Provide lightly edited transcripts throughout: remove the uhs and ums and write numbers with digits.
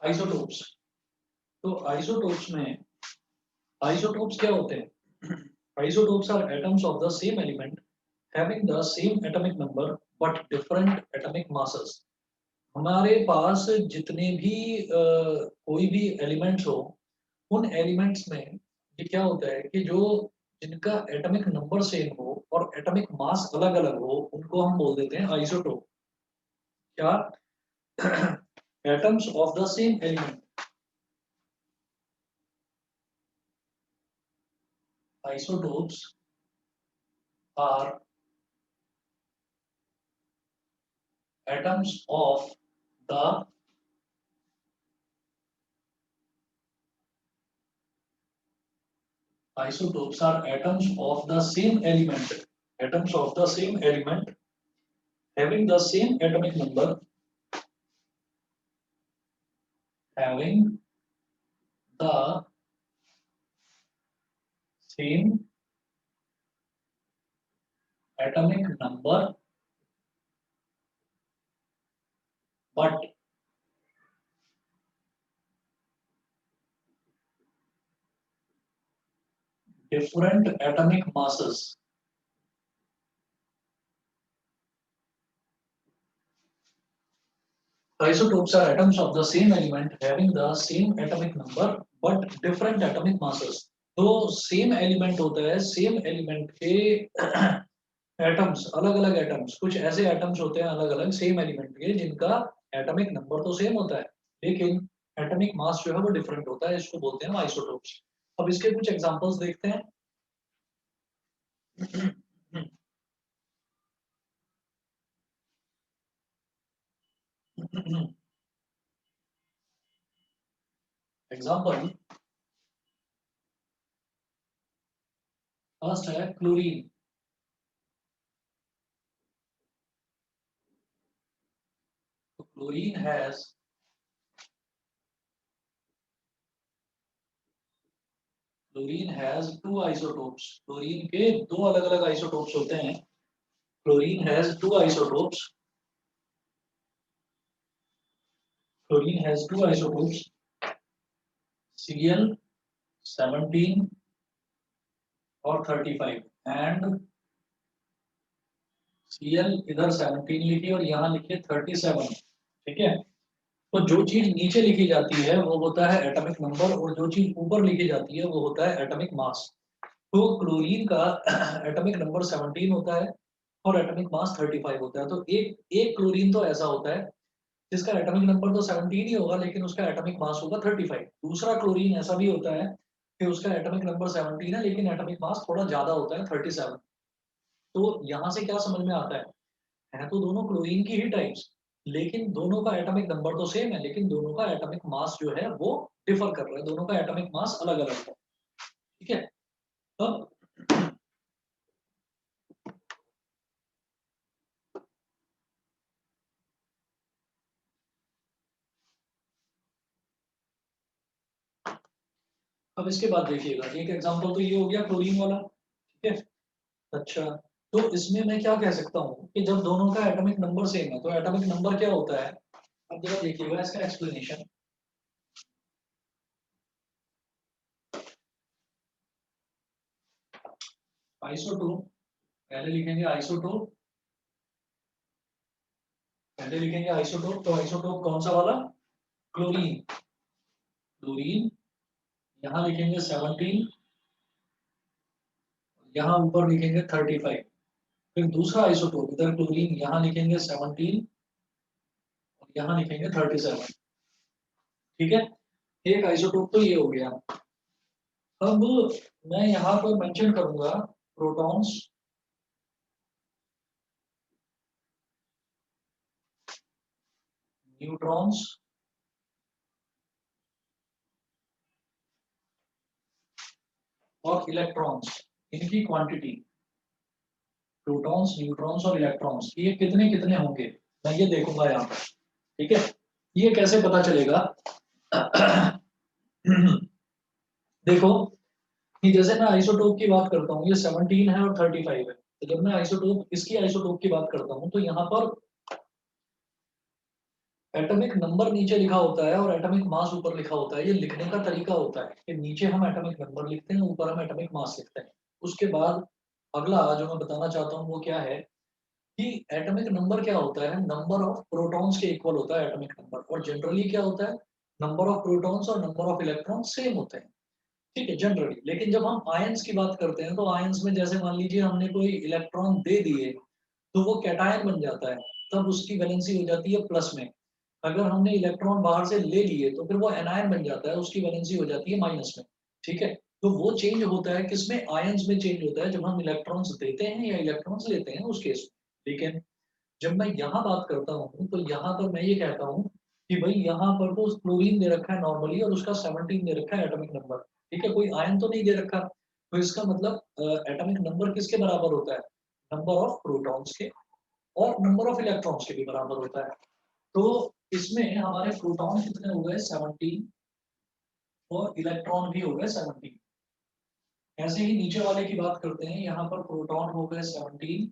Isotopes. तो isotopes में isotopes क्या होते हैं? Isotopes are atoms of the same element having the same atomic number but different atomic masses. हमारे पास जितने भी कोई भी एलिमेंट्स हो, उन एलिमेंट्स में ये क्या होता है कि जो जिनका एटॉमिक नंबर सेम हो और एटॉमिक मास अलग अलग हो, उनको हम बोल देते हैं आइसोटोप। क्या? Atoms of the same element. Isotopes are atoms of the isotopes are atoms of the same element, atoms of the same element having the same atomic number, having the same atomic number but different atomic masses. Isotopes are atoms of the same element having the same atomic number but different atomic masses. तो same element होता है, same element के atoms अलग अलग atoms, कुछ ऐसे atoms होते हैं अलग अलग सेम एलिमेंट के जिनका एटॉमिक नंबर तो सेम होता है लेकिन एटॉमिक मास जो है वो डिफरेंट होता है। इसको बोलते हैं आइसोटोप्स। अब इसके कुछ एग्जांपल्स देखते हैं। एग्जांपल फर्स्ट है क्लोरीन। तो chlorine has two isotopes. Chlorine के दो अलग अलग आइसोटोप्स होते हैं। Chlorine has two isotopes. Chlorine has two isotopes Cl17 और 35 एंड Cl इधर 17 लिखिए और यहाँ लिखिए 37। ठीक है। तो जो चीज नीचे लिखी जाती है वो होता है एटॉमिक नंबर और जो चीज ऊपर लिखी जाती है वो होता है एटॉमिक मास। तो क्लोरीन का एटॉमिक नंबर 17 होता है और एटॉमिक मास 35 होता है। तो एक एक क्लोरीन तो ऐसा होता है जिसका एटॉमिक नंबर तो 17 ही होगा लेकिन उसका एटॉमिक मास होगा 35। दूसरा क्लोरीन ऐसा भी होता है कि उसका एटॉमिक नंबर 17 है लेकिन एटॉमिक मास थोड़ा ज्यादा होता है 37। तो यहाँ से क्या समझ में आता है तो दोनों क्लोरीन की ही टाइप्स, लेकिन दोनों का एटॉमिक नंबर तो सेम है लेकिन दोनों का एटॉमिक मास जो है वो डिफर कर रहा है, दोनों का एटॉमिक मास अलग अलग है। ठीक है। अब अब इसके बाद देखिएगा, एक एग्जांपल तो ये हो गया क्लोरीन वाला। ठीक है। अच्छा, तो इसमें मैं क्या कह सकता हूँ कि जब दोनों का एटॉमिक नंबर सेम है तो एटॉमिक नंबर क्या होता है? अब जरा देखिएगा इसका एक्सप्लेनेशन। आइसोटोप, पहले लिखेंगे आइसोटोप, पहले लिखेंगे आइसोटोप। तो आइसोटोप कौन सा वाला? क्लोरीन। क्लोरीन यहाँ लिखेंगे 17, यहाँ ऊपर लिखेंगे 35। फिर दूसरा आइसोटोप इधर क्लोरीन यहाँ लिखेंगे 17 और यहाँ लिखेंगे 37। ठीक है। एक आइसोटोप तो ये हो गया। अब मैं यहाँ पर मेंशन करूंगा प्रोटॉन्स, न्यूट्रॉन्स और इलेक्ट्रॉन्स, इनकी क्वांटिटी। प्रोटॉन्स, न्यूट्रॉन्स और इलेक्ट्रॉन्स ये कितने कितने होंगे मैं ये देखूंगा यहाँ पर। ठीक है। ये कैसे पता चलेगा? देखो कि जैसे मैं आइसोटोप की बात करता हूँ, ये 17 है और 35 है। तो जब मैं आइसोटोप इसकी आइसोटोप की बात करता हूँ तो यहाँ पर एटॉमिक नंबर नीचे लिखा होता है और एटॉमिक मास ऊपर लिखा होता है। ये लिखने का तरीका होता है कि नीचे हम एटॉमिक नंबर लिखते हैं, ऊपर हम एटॉमिक मास लिखते हैं। उसके बाद अगला जो मैं बताना चाहता हूँ वो क्या है कि एटॉमिक नंबर क्या होता है, नंबर ऑफ प्रोटॉन्स के इक्वल होता है एटॉमिक नंबर। और जनरली क्या होता है, नंबर ऑफ प्रोटॉन्स और नंबर ऑफ इलेक्ट्रॉन्स सेम होते हैं, ठीक है, जनरली। लेकिन जब हम आयंस की बात करते हैं तो आयंस में जैसे मान लीजिए हमने कोई इलेक्ट्रॉन दे दिए तो वो कैटायन बन जाता है, तब उसकी वैलेंसी हो जाती है प्लस में। अगर हमने इलेक्ट्रॉन बाहर से ले लिए तो फिर वो एनायन बन जाता है, उसकी वैलेंसी हो जाती है माइनस में, ठीक है। तो वो चेंज होता है किसमें, आयंस में चेंज होता है जब हम इलेक्ट्रॉन्स देते हैं या इलेक्ट्रॉन्स लेते हैं उस केस में। लेकिन जब मैं यहाँ बात करता हूँ तो यहाँ पर मैं ये कहता हूँ कि भाई यहाँ पर तो क्लोरीन दे रखा है नॉर्मली और उसका 17 दे रखा है एटॉमिक नंबर, ठीक है, कोई आयन तो नहीं दे रखा। तो इसका मतलब एटॉमिक नंबर किसके बराबर होता है, नंबर ऑफ प्रोटॉन्स के और नंबर ऑफ इलेक्ट्रॉन्स के भी बराबर होता है। तो इसमें हमारे प्रोटॉन कितने हो गए 17 और इलेक्ट्रॉन भी हो गए 17। ऐसे ही नीचे वाले की बात करते हैं, यहाँ पर प्रोटॉन हो गए 17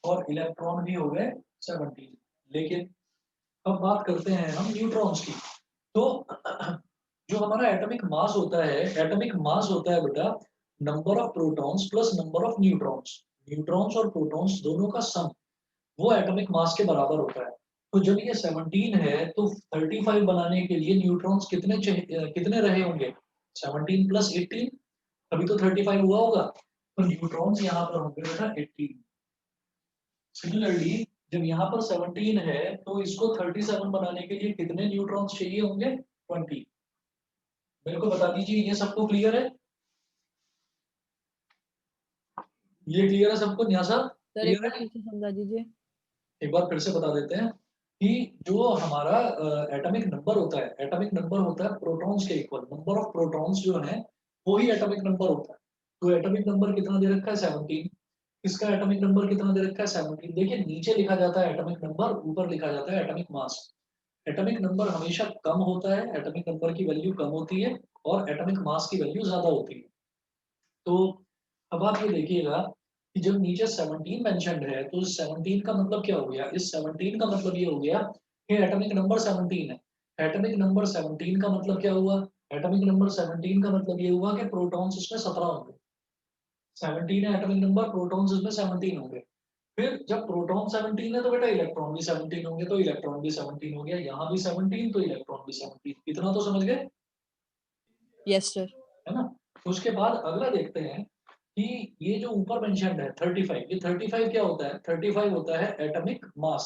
और इलेक्ट्रॉन भी हो गए 17। लेकिन अब बात करते हैं हम न्यूट्रॉन्स की। तो जो हमारा एटॉमिक मास होता है, एटॉमिक मास होता है बेटा number of protons plus number of neutrons. Neutrons और प्रोटॉन्स दोनों का सम वो एटॉमिक मास के बराबर होता है। तो जब ये 17 है तो 35 बनाने के लिए न्यूट्रॉन्स कितने रहे होंगे, 17 प्लस 18, अभी तो 35 हुआ होगा। तो न्यूट्रॉन्स यहाँ पर होंगे बेटा 18। सिमिलरली जब यहाँ पर 17 है तो इसको 37 बनाने के लिए कितने न्यूट्रॉन्स चाहिए होंगे, 20। मेरे को बता दीजिए ये सबको क्लियर है, ये क्लियर है सबको न्यासा, सर एक क्लियर बार है। फिर से समझा दीजिए। एक बार फिर से बता देते हैं कि जो हमारा एटॉमिक नंबर होता है, एटॉमिक नंबर होता है प्रोटॉन्स के इक्वल, नंबर ऑफ प्रोटॉन्स जो है वो ही एटॉमिक नंबर होता है। तो एटॉमिक नंबर कितना दे रखा है 17, इसका एटॉमिक नंबर कितना दे रखा है 17। देखिए नीचे लिखा जाता है एटॉमिक नंबर, ऊपर लिखा जाता है एटॉमिक मास। एटॉमिक नंबर हमेशा कम होता है, एटॉमिक नंबर की वैल्यू कम होती है और एटॉमिक मास की वैल्यू ज्यादा होती है। तो अब आप ये देखिएगा कि जब नीचे 17 मेंशन्ड है तो इस 17 का मतलब क्या हो गया, इस 17 का मतलब ये हो गया कि एटॉमिक नंबर 17 है। एटॉमिक नंबर 17 का मतलब क्या हुआ, एटॉमिक नंबर 17 का मतलब ये हुआ कि प्रोटॉन्स इसमें 17 होंगे। 17 है एटॉमिक नंबर, प्रोटॉन्स इसमें 17 होंगे। फिर जब प्रोटॉन 17 है तो बेटा इलेक्ट्रॉन भी 17 होंगे, तो इलेक्ट्रॉन भी 17 हो गया, यहाँ भी 17 तो इलेक्ट्रॉन भी 17। इतना तो समझ गए, यस सर। है ना। उसके बाद अगला देखते हैं कि ये जो ऊपर मेंशन्ड है 35, ये 35 क्या होता है, 35 होता है एटॉमिक मास।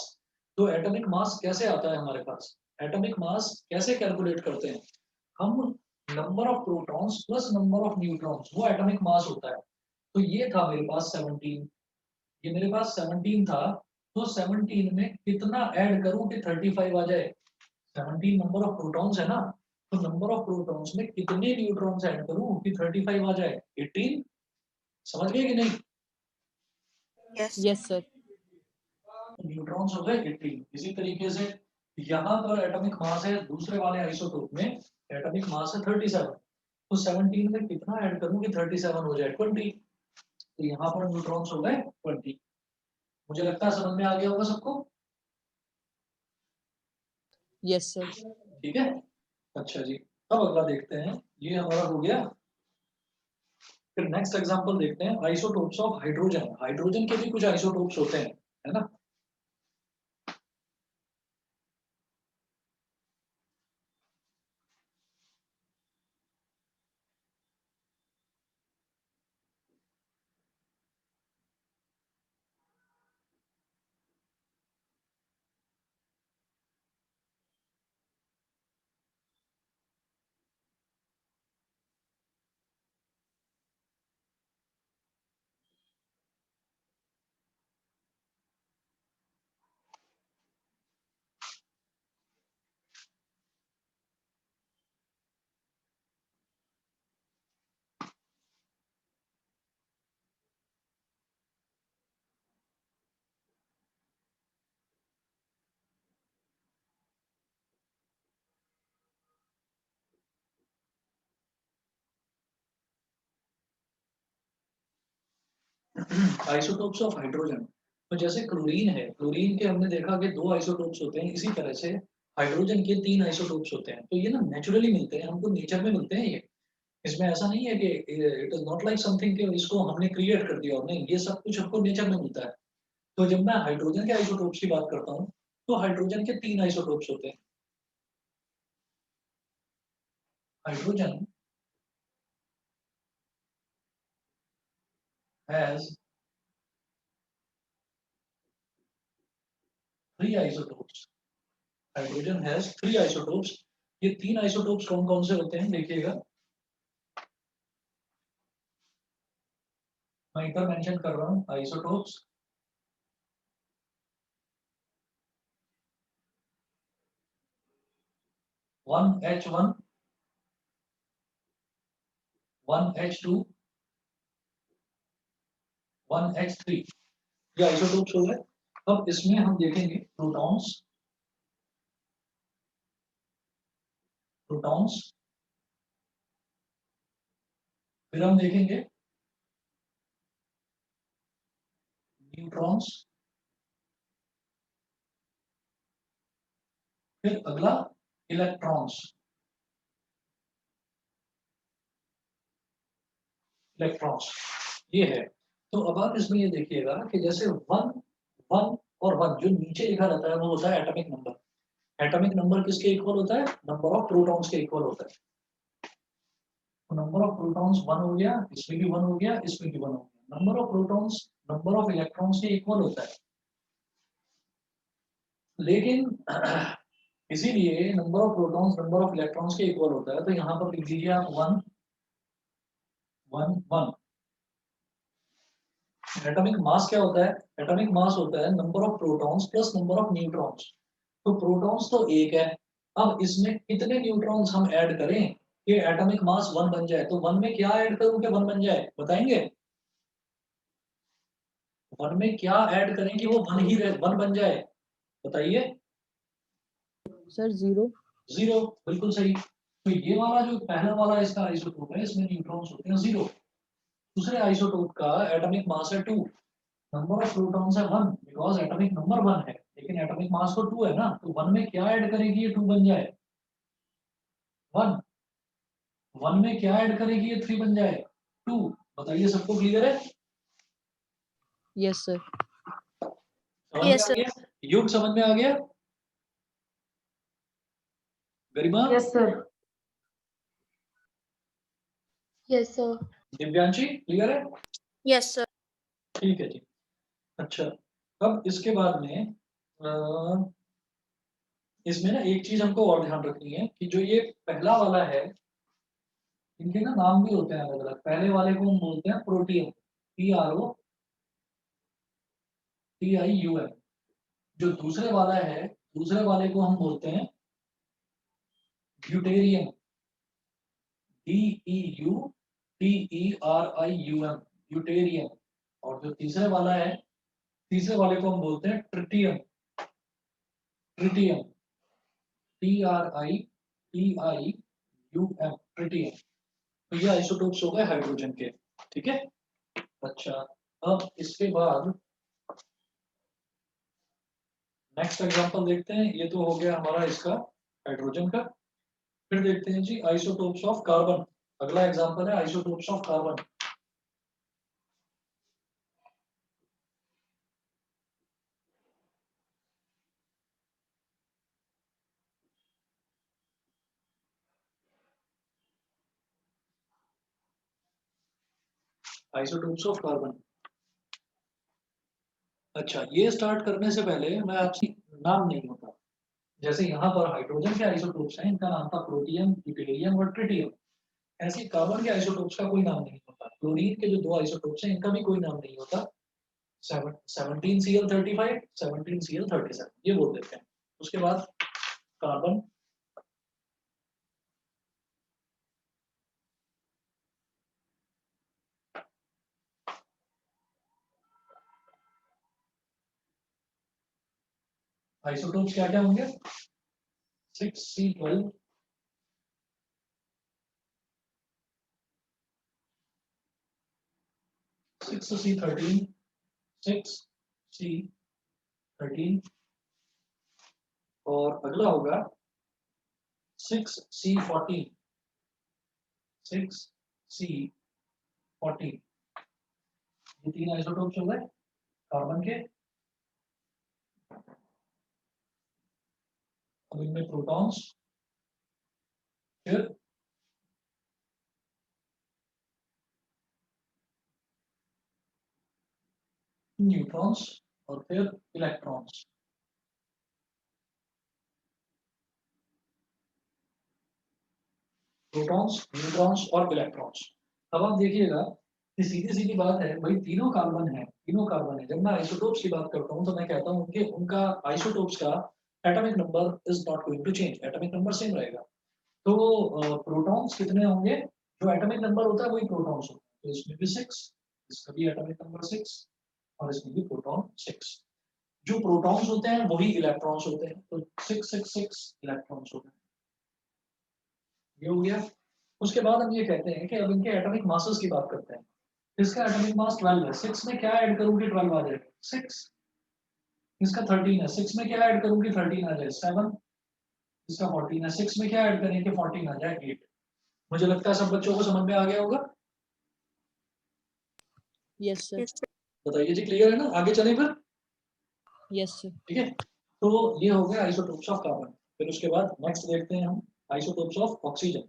तो एटॉमिक मास कैसे आता है हमारे पास, एटॉमिक मास कैसे कैलकुलेट करते हैं हम, number of protons plus number of neutrons वो एटॉमिक मास होता है। तो ये था मेरे पास 17, ये मेरे पास 17 था, तो 17 में कितना ऐड करूं कि 35 आ जाए। 17 नंबर ऑफ प्रोटॉन्स है ना, तो नंबर ऑफ प्रोटॉन्स में कितने न्यूट्रॉन्स ऐड करूं कि 35 आ जाए, 18। समझ गए कि नहीं, यस सर। न्यूट्रॉन्स हो गए 18। इसी तरीके से यहाँ पर एटॉमिक मास है दूसरे वाले आइसोटोप में, एटॉमिक मास है 37, तो 17 में कितना ऐड करूं कि 37 हो जाए, 20। तो यहाँ पर न्यूट्रॉन्स हो गए 20। मुझे लगता है समझ में आ गया होगा सबको, यस सर। ठीक है। अच्छा जी, अब अगला देखते हैं, ये हमारा हो गया। फिर नेक्स्ट एग्जांपल देखते हैं, आइसोटोप्स ऑफ हाइड्रोजन। हाइड्रोजन के भी कुछ आइसोटोप्स होते हैं, है ना। आइसोटोप्स ऑफ हाइड्रोजन, तो जैसे क्लोरीन है, क्लोरीन के हमने देखा कि दो आइसोटोप्स होते हैं, इसी तरह से हाइड्रोजन के 3 आइसोटोप्स होते हैं, तो ये ना नेचुरली मिलते हैं, हमको नेचर में मिलते हैं ये। इसमें ऐसा नहीं है कि it is not like something कि इसको हमने क्रिएट कर दिया, नहीं, ये सब कुछ हमको नेचर में मिलता है। तो जब मैं हाइड्रोजन के आइसोटोप्स की बात करता हूँ, तो हाइड्रोजन के 3 आइसोटोप्स होते हैं। Hydrogen has 3 isotopes. Hydrogen has 3 isotopes. ये 3 आइसोटोप्स कौन कौन से होते हैं देखिएगा, मैं इधर मेंशन कर रहा हूँ isotopes. One H1, 1H2, 1H3, ये आइसोटोप्स हो गए। अब इसमें हम देखेंगे प्रोटॉन्स, प्रोटॉन्स, फिर हम देखेंगे न्यूट्रॉन्स, फिर अगला इलेक्ट्रॉन्स, इलेक्ट्रॉन्स ये है। तो अब आप इसमें ये देखिएगा कि जैसे वन, वन और वन जो नीचे लिखा रहता है वो होता है एटॉमिक नंबर। एटॉमिक नंबर किसके इक्वल होता है? नंबर ऑफ प्रोटॉन्स के इक्वल होता है। तो नंबर ऑफ प्रोटॉन्स वन हो गया, इसमें भी वन हो गया, इसमें भी वन हो गया। Number of protons number of electrons के इक्वल होता है, लेकिन इसीलिए number of protons number of electrons के इक्वल होता है, तो यहाँ पर लिख दीजिए आप one, one, one. Atomic mass क्या होता है? एटॉमिक मास होता है number of protons plus number of neutrons. तो प्रोटॉन्स तो एक है, अब इसमें कितने न्यूट्रॉन्स हम ऐड करें कि एटॉमिक मास वन बन जाए? तो वन में क्या ऐड करूं कि वन बन जाए, बताएंगे? वन में क्या ऐड करें कि वो वन ही रहे, वन बन जाए, बताइए। सर 0। जीरो, बिल्कुल सही। तो ये वाला जो पहला वाला इसका आइसोटोप है, इसमें न्यूट्रॉन्स होते हैं जीरो। दूसरे आइसोटोप का एटॉमिक मास है टू, नंबर ऑफ प्रोटॉन्स है one, because atomic number one है, लेकिन एटॉमिक मास तो टू है ना, तो वन में क्या ऐड करेगी ये टू बन जाए? वन। वन में क्या ऐड करेगी ये थ्री बन जाए? टू। बताइए, सबको क्लियर है? Yes sir. समझ में आ गया? युग समझ में आ गया? Garima? Yes sir. Yes sir. Divyanshi clear है? Yes sir. ठीक है जी। अच्छा, अब इसके बाद में इसमें ना एक चीज हमको और ध्यान रखनी है कि जो ये पहला वाला है, इनके ना नाम भी होते हैं अलग अलग। पहले वाले को हम बोलते हैं प्रोटियम, PROTIUM। जो दूसरे वाला है, दूसरे वाले को हम बोलते हैं ड्यूटेरियम, DEUTERIUM, ड्यूटेरियम। और जो तीसरे वाला है, तीसरे वाले को हम बोलते हैं ट्रिटियम, ट्रिटियम, TRITIUM, ट्रिटियम। तो ये आइसोटोप्स हो गए हाइड्रोजन के, ठीक है। अच्छा, अब इसके बाद नेक्स्ट एग्जांपल देखते हैं। ये तो हो गया हमारा इसका हाइड्रोजन का। फिर देखते हैं जी आइसोटोप्स ऑफ कार्बन। अगला एग्जांपल है isotopes of carbon. Isotopes of carbon. अच्छा, ये स्टार्ट करने से पहले मैं आपसे, नाम नहीं होता, जैसे यहाँ पर हाइड्रोजन के आइसोटोप्स हैं, इनका नाम था प्रोटियम, ड्यूटेरियम और ट्रिटियम। ऐसे कार्बन के आइसोटोप्स का कोई नाम नहीं होता। क्लोरीन के जो दो आइसोटोप्स हैं, इनका भी कोई नाम नहीं होता। 17Cl35, 17Cl37, ये बोल देते हैं। उसके बाद कार्बन, आइसोटोप्स क्या क्या होंगे? 6C12, 6C13, 6C13 और अगला होगा 6C14, 6C14, ये 3 आइसोटोप्स हो गए कार्बन के। अब इनमें प्रोटॉन्स, फिर न्यूट्रॉन्स और फिर इलेक्ट्रॉन्स। प्रोटॉन्स, न्यूट्रॉन्स और इलेक्ट्रॉन्स। अब आप देखिएगा कि सीधी सीधी बात है भाई, तीनों कार्बन है, तीनों कार्बन है। जब मैं आइसोटोप्स की बात करता हूँ तो मैं कहता हूँ कि उनका आइसोटोप्स का atomic number is not going to change, atomic number same रहेगा। तो प्रोटॉन्स कितने होंगे, जो एटॉमिक नंबर होता है वही प्रोटॉन्स होता है। तो इसमें भी 6, इसका भी एटॉमिक नंबर 6 और इसमें भी प्रोटॉन 6। जो प्रोटॉन्स होते हैं वही इलेक्ट्रॉन्स होते हैं, तो 666 इलेक्ट्रॉन्स होते हैं। ये हो गया। उसके बाद हम ये कहते हैं कि अब इनके एटॉमिक मासेस की बात करते हैं। इसका एटॉमिक मास 12 है, 6 में क्या ऐड करूं कि 12 आ जाए 6। इसका 13 है, 6 में क्या ऐड करूं कि 13 आ जाए 7। इसका 14 है, 6 में क्या ऐड करें कि 14 आ जाए 8। मुझे लगता है सब बच्चों को समझ में आ गया होगा। Yes sir. Yes, sir. बताइए जी, क्लियर है ना? आगे चलें फिर। Yes sir. ठीक है, तो ये हो गया आइसोटोप्स ऑफ कार्बन। फिर उसके बाद नेक्स्ट देखते हैं हम isotopes of oxygen.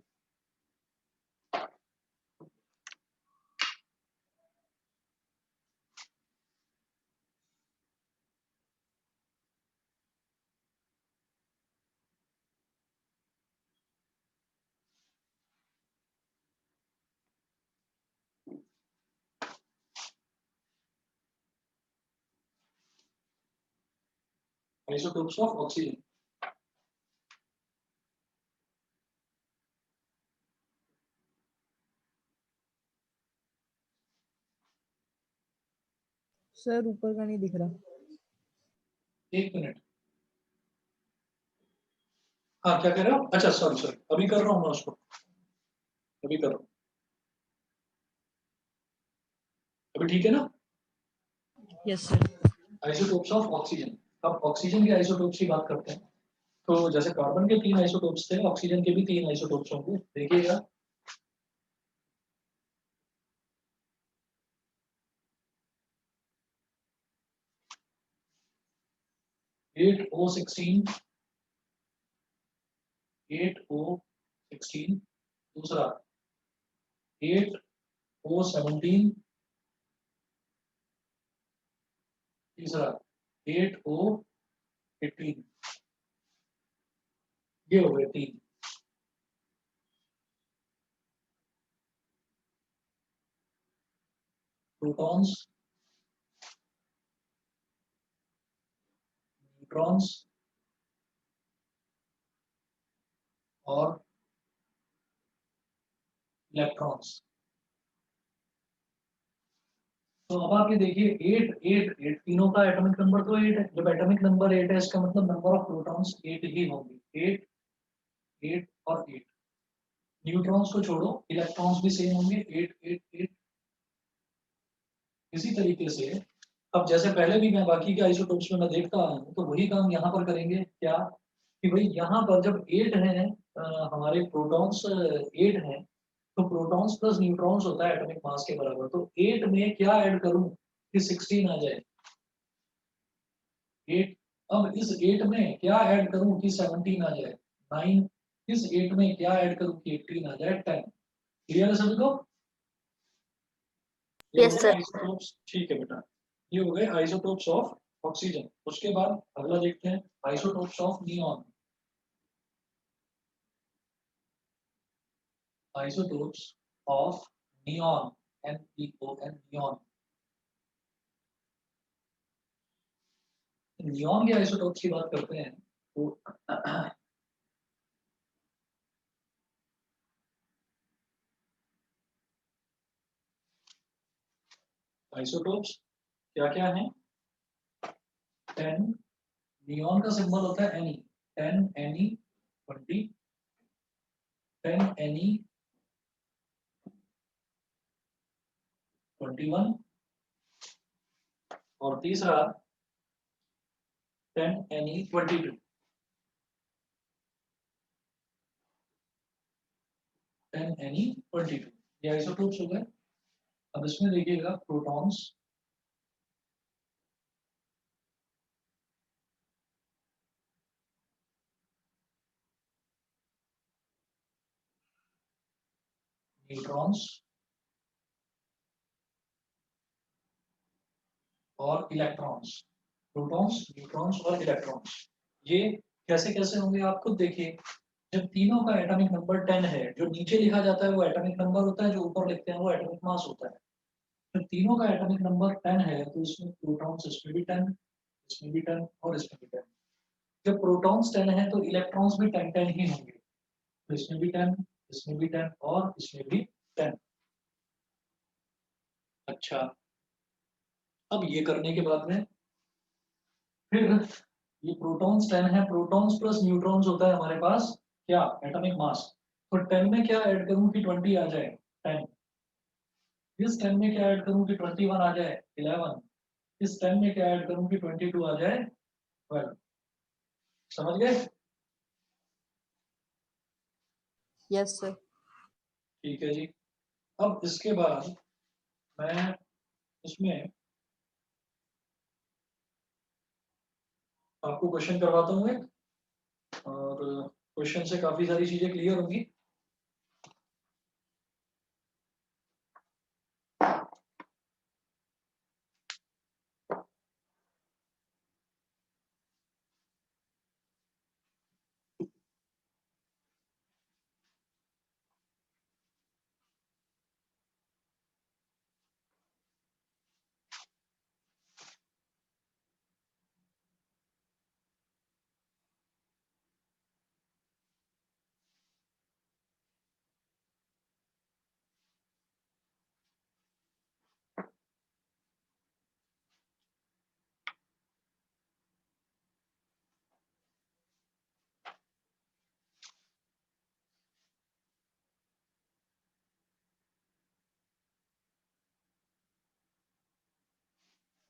Isotopes of oxygen. Sir ऊपर का नहीं दिख रहा। एक मिनट, हाँ क्या कह रहे हो? अच्छा सॉरी सॉरी, अभी कर रहा हूँ मैं उसको, अभी कर रहा हूँ। अभी ठीक है ना? Yes sir. Isotopes of oxygen. अब ऑक्सीजन के आइसोटोप्स की बात करते हैं। तो जैसे कार्बन के 3 आइसोटोप्स थे, ऑक्सीजन के भी 3 आइसोटोप्स होंगे। देखिएगा, (8O16), 8O16, दूसरा 8O17, तीसरा 8O18। ये हो गए 3। प्रोटॉन्स, न्यूट्रॉन्स और इलेक्ट्रॉन्स। तो अब आप ये देखिए 8 8 8, तीनों का एटॉमिक नंबर तो 8 है। जब एटॉमिक नंबर 8 है, इसका मतलब नंबर ऑफ प्रोटॉन्स 8 ही होंगे। 8 8 और 8। न्यूट्रॉन्स को छोड़ो, इलेक्ट्रॉन्स भी सेम होंगे, 8 8 8। इसी तरीके से अब जैसे पहले भी मैं बाकी के आइसोटोप्स में मैं देखता हूँ, तो वही काम यहाँ पर करेंगे। क्या कि भाई यहाँ पर जब 8 है, हमारे प्रोटॉन्स 8 हैं, तो प्रोटॉन्स प्लस न्यूट्रॉन्स होता है एटॉमिक मास के बराबर। तो 8 में क्या ऐड करूं कि 16 आ जाए 8। अब इस 8 में क्या ऐड करूं कि 17 आ जाए 9। इस 8 में क्या ऐड करूं कि 18 आ जाए 10। क्लियर है सभी को? ये हो Yes, गए sir. आइसोटोप्स। ठीक है बेटा, ये हो गए आइसोटोप्स ऑफ ऑक्सीजन। उसके बाद अगला देखते हैं isotopes of neon. Isotopes of neon, NEON, neon. Neon के आइसोटोप्स की बात करते हैं तो आइसोटोप्स क्या क्या हैं? 10, नियॉन का सिंबल होता है Ne, 10 Ne, 20, 10 Ne, 21 और तीसरा 10 Ne, 22। 10 Ne 22, ये आइसोटोप्स हो गए। अब इसमें देखिएगा प्रोटॉन्स, न्यूट्रॉन्स और इलेक्ट्रॉन्स। प्रोटॉन्स, न्यूट्रॉन्स और इलेक्ट्रॉन्स, ये कैसे कैसे होंगे आप खुद देखिए। जब तीनों का एटॉमिक नंबर 10 है, जो नीचे लिखा जाता है वो एटॉमिक नंबर होता है, जो ऊपर लिखते हैं वो एटॉमिक मास होता है। जब तीनों का एटॉमिक नंबर 10 है तो इसमें प्रोटॉन्स, इसमें भी 10, इसमें भी 10 और इसमें भी 10। जब प्रोटॉन्स 10 है तो इलेक्ट्रॉन्स भी 10 10 ही होंगे, तो इसमें भी 10, इसमें भी 10 और इसमें भी 10। अच्छा, अब ये करने के बाद में फिर ये प्रोटॉन्स 10 है, प्रोटॉन्स प्लस न्यूट्रॉन्स होता है हमारे पास क्या, एटॉमिक मास। तो 10 में क्या ऐड करूं कि 20 आ जाए 10, इस 10 में क्या ऐड करूं कि 21 आ जाए 11, इस 10 में क्या ऐड करूं कि 22 आ जाए 12। समझ गए? Yes sir. ठीक है जी। अब इसके बाद मैं इसमें आपको क्वेश्चन करवाता हूँ एक, और क्वेश्चन से काफी सारी चीजें क्लियर होंगी।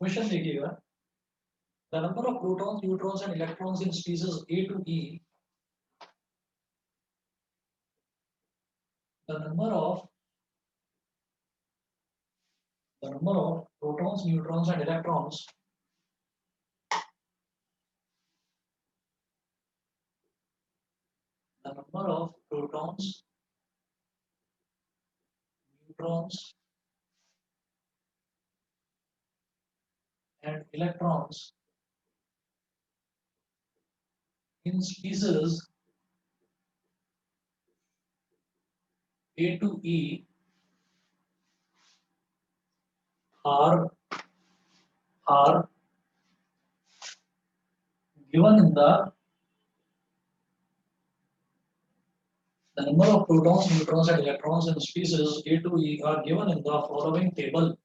क्वेश्चन देखिएगा, the number of protons, neutrons and electrons in species A to E, the number of protons, neutrons and electrons the number of protons, neutrons and electrons in species A to E are given in the number of protons, neutrons and electrons in species A to E are given in the following table.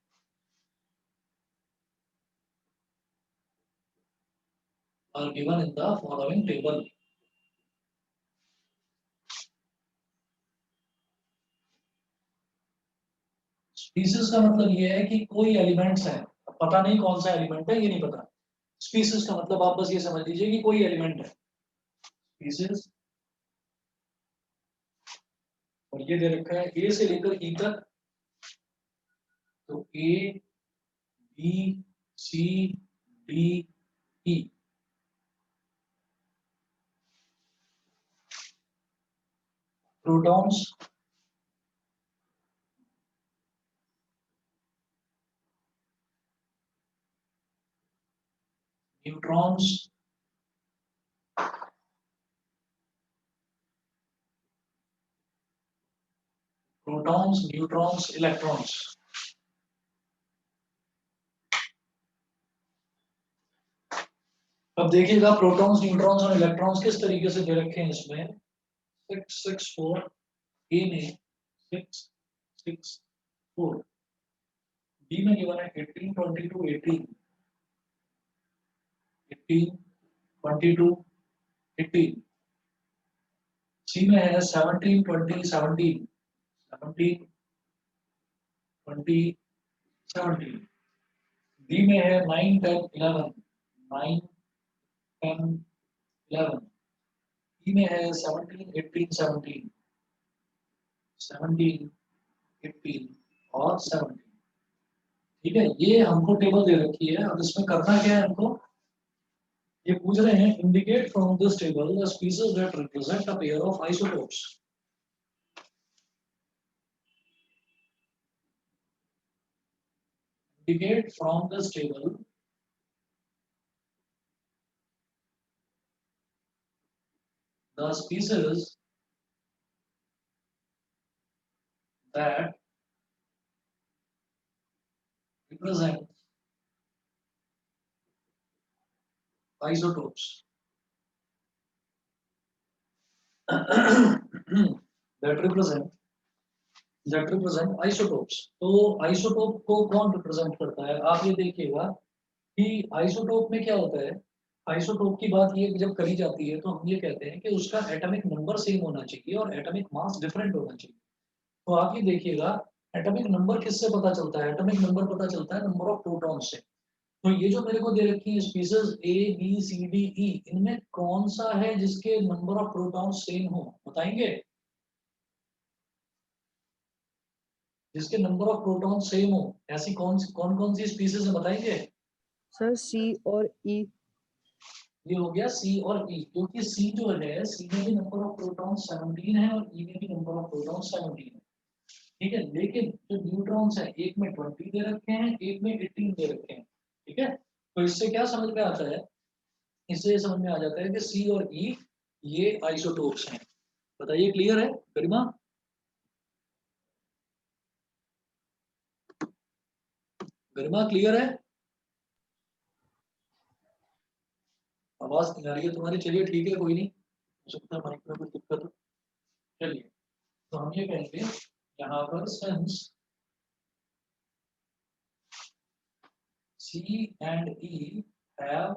Are given in the following table. Species का मतलब ये है कि कोई elements है, पता नहीं कौन सा एलिमेंट है, ये नहीं पता। स्पीसीज का मतलब आप बस ये समझ लीजिए कि कोई एलिमेंट है, स्पीसीज। और ये दे रखा है ए से लेकर ई तक, तो A B C D E. Protons, neutrons, protons, neutrons, electrons. अब देखिएगा प्रोटॉन्स, न्यूट्रॉन्स और इलेक्ट्रॉन्स किस तरीके से दे रखे हैं इसमें। 6 6 4, ए में 6 6 4, बी में गिवन है 18 22 18 18 22 18, सी में है 17 20 17 17 20 17, डी में है 9 10 11 9 10 11, ई में है 17 18 17, 17, 18 और 17। ठीक है, ये हमको टेबल दे रखी है। अब इसमें करना क्या है हमको, ये पूछ रहे हैं indicate from this table the species that represent a pair of isotopes. Indicate from this table the species that represent isotopes. that represent isotopes. तो आइसोटोप को कौन रिप्रेजेंट करता है, आप ये देखिएगा कि आइसोटोप में क्या होता है। आइसोटोप की बात ये जब करी जाती है तो हम ये कहते हैं कि उसका एटॉमिक नंबर सेम होना चाहिए और एटॉमिक मास डिफरेंट होना चाहिए। तो आप ये देखिएगा एटॉमिक नंबर किससे पता चलता है, एटॉमिक नंबर पता चलता है नंबर ऑफ प्रोटॉन से। तो ये जो मेरे को दे रखी है species A B C D E, इनमें कौन सा है जिसके नंबर ऑफ प्रोटॉन सेम हो, बताएंगे? जिसके नंबर ऑफ प्रोटॉन सेम हो, ऐसी कौन सी स्पीसीज है, बताएंगे? सर सी और ई। ये हो गया सी और ई, क्योंकि सी जो है, सी में भी नंबर ऑफ प्रोटॉन 17 है और ई में भी नंबर ऑफ प्रोटॉन 17 है। ठीक है, लेकिन जो न्यूट्रॉन्स है, एक में 20 दे रखे हैं, एक में 18 दे रखे हैं। ठीक है, तो इससे क्या समझ में आता है, इससे समझ में आ जाता है कि सी और ई ये आइसोटोप्स हैं। बताइए, क्लियर है गरिमा? गरिमा क्लियर है? आवाज नहीं आ रही है तुम्हारी, चलिए ठीक है, कोई नहीं, हो सकता है माइक में कोई दिक्कत हो। चलिए, तो हम ये कहेंगे यहाँ पर since C and E have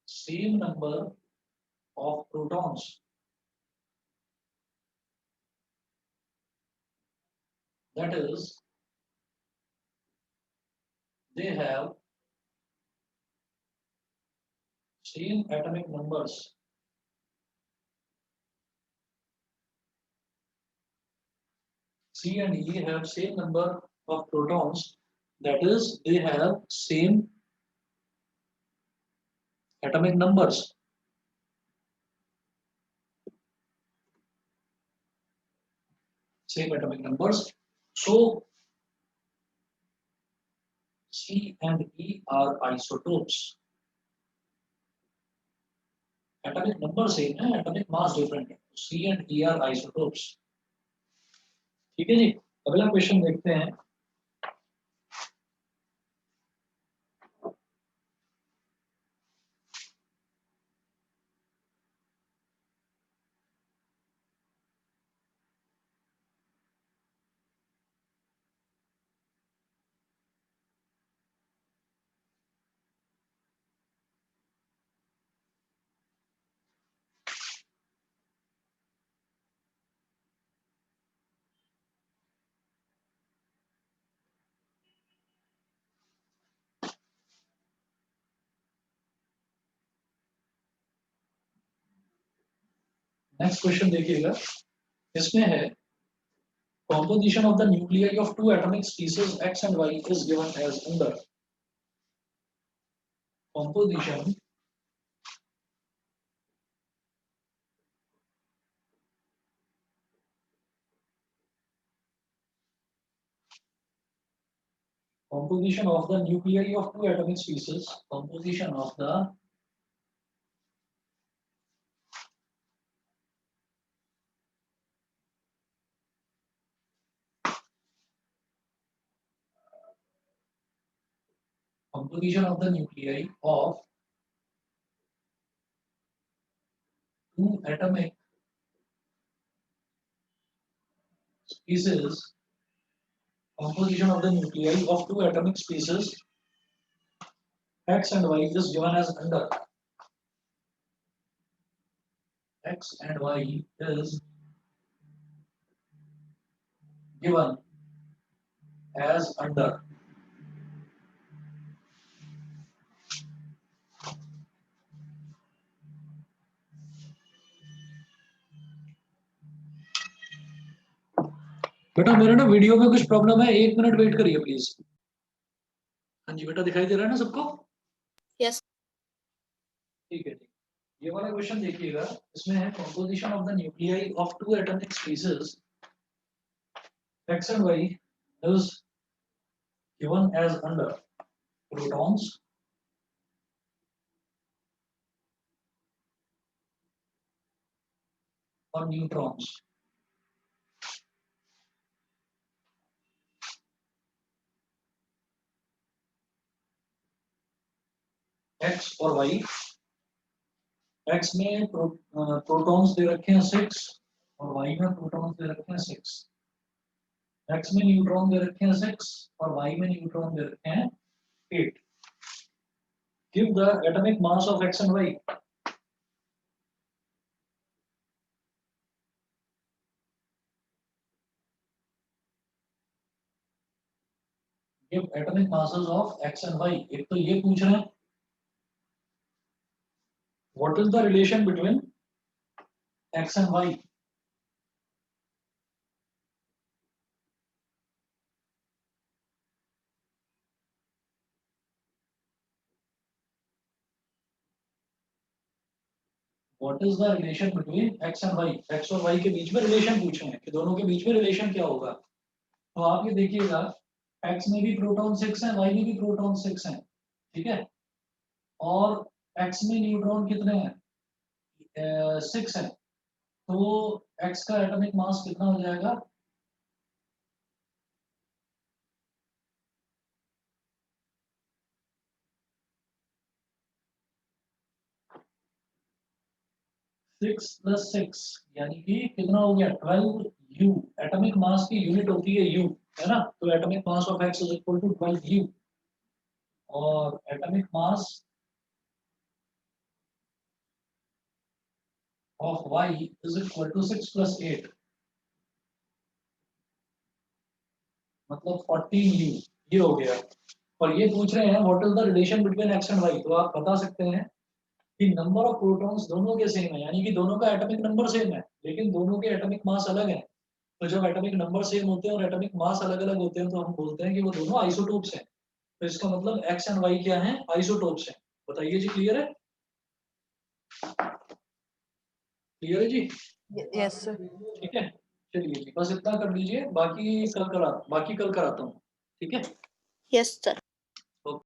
same number of protons, that is they have same atomic numbers, C and E have same number of protons, that is they have same atomic numbers. Same atomic numbers. So C and E are isotopes. Atomic number same है, atomic mass different है, C and E are isotopes. ठीक है जी, अगला question देखते हैं। Next question देखिएगा, इसमें है composition of the nuclei of two atomic species X and Y is given as under. Composition composition of the nuclei of two atomic species, composition of the nuclei of two atomic species, composition of the nuclei of two atomic species X and Y is given as under. X and Y is given as under. बेटा मेरे ना video में कुछ problem है, 1 minute wait करिए please. हाँ जी बेटा, दिखाई दे रहा है ना सबको? Yes. ठीक है ठीक। ये वाला क्वेश्चन देखिएगा, इसमें है composition of the nuclei of 2 atomic species X and Y is given as under protons, और न्यूट्रॉन्स। X और Y, X में प्रोटॉन्स दे रखे हैं 6 और Y में प्रोटॉन्स दे रखे हैं 6। X में न्यूट्रॉन दे रखे हैं 6 और Y में न्यूट्रॉन दे रखे हैं 8। Give the atomic mass of X and Y। Give atomic masses of X and Y। एक तो ये पूछ रहे हैं what is the relation between X and Y। What is the relation between X and Y। X और Y के बीच में relation पूछ रहे हैं कि दोनों के बीच में रिलेशन क्या होगा। तो आप ये देखिएगा, X में भी प्रोटॉन 6 है, Y में भी प्रोटॉन 6 है, ठीक है, और X में न्यूट्रॉन कितने हैं? 6 है। तो X का एटॉमिक मास कितना हो जाएगा? सिक्स प्लस 6 यानी कि कितना हो गया? 12 U। एटॉमिक मास की यूनिट होती है U, है ना? तो atomic mass of X is equal to 12 U, और atomic mass of Y is equal to 6 plus 8, मतलब 14U। ये हो गया। और ये पूछ रहे हैं what is the relation between X and Y। तो आप बता सकते हैं कि नंबर ऑफ प्रोटॉन्स दोनों के सेम है, यानी कि दोनों का एटॉमिक नंबर सेम है, लेकिन दोनों के एटॉमिक मास अलग है। तो जब एटॉमिक नंबर सेम होते हैं और एटॉमिक मास अलग अलग होते हैं तो हम बोलते हैं कि वो दोनों आइसोटोप्स हैं। तो इसका मतलब X एंड Y क्या है? आइसोटोप्स हैं। बताइए जी, क्लियर है? क्लियर है जी? Yes, sir. ठीक है, चलिए जी, बस इतना कर लीजिए, बाकी कल कराता हूँ, ठीक है? Yes, sir.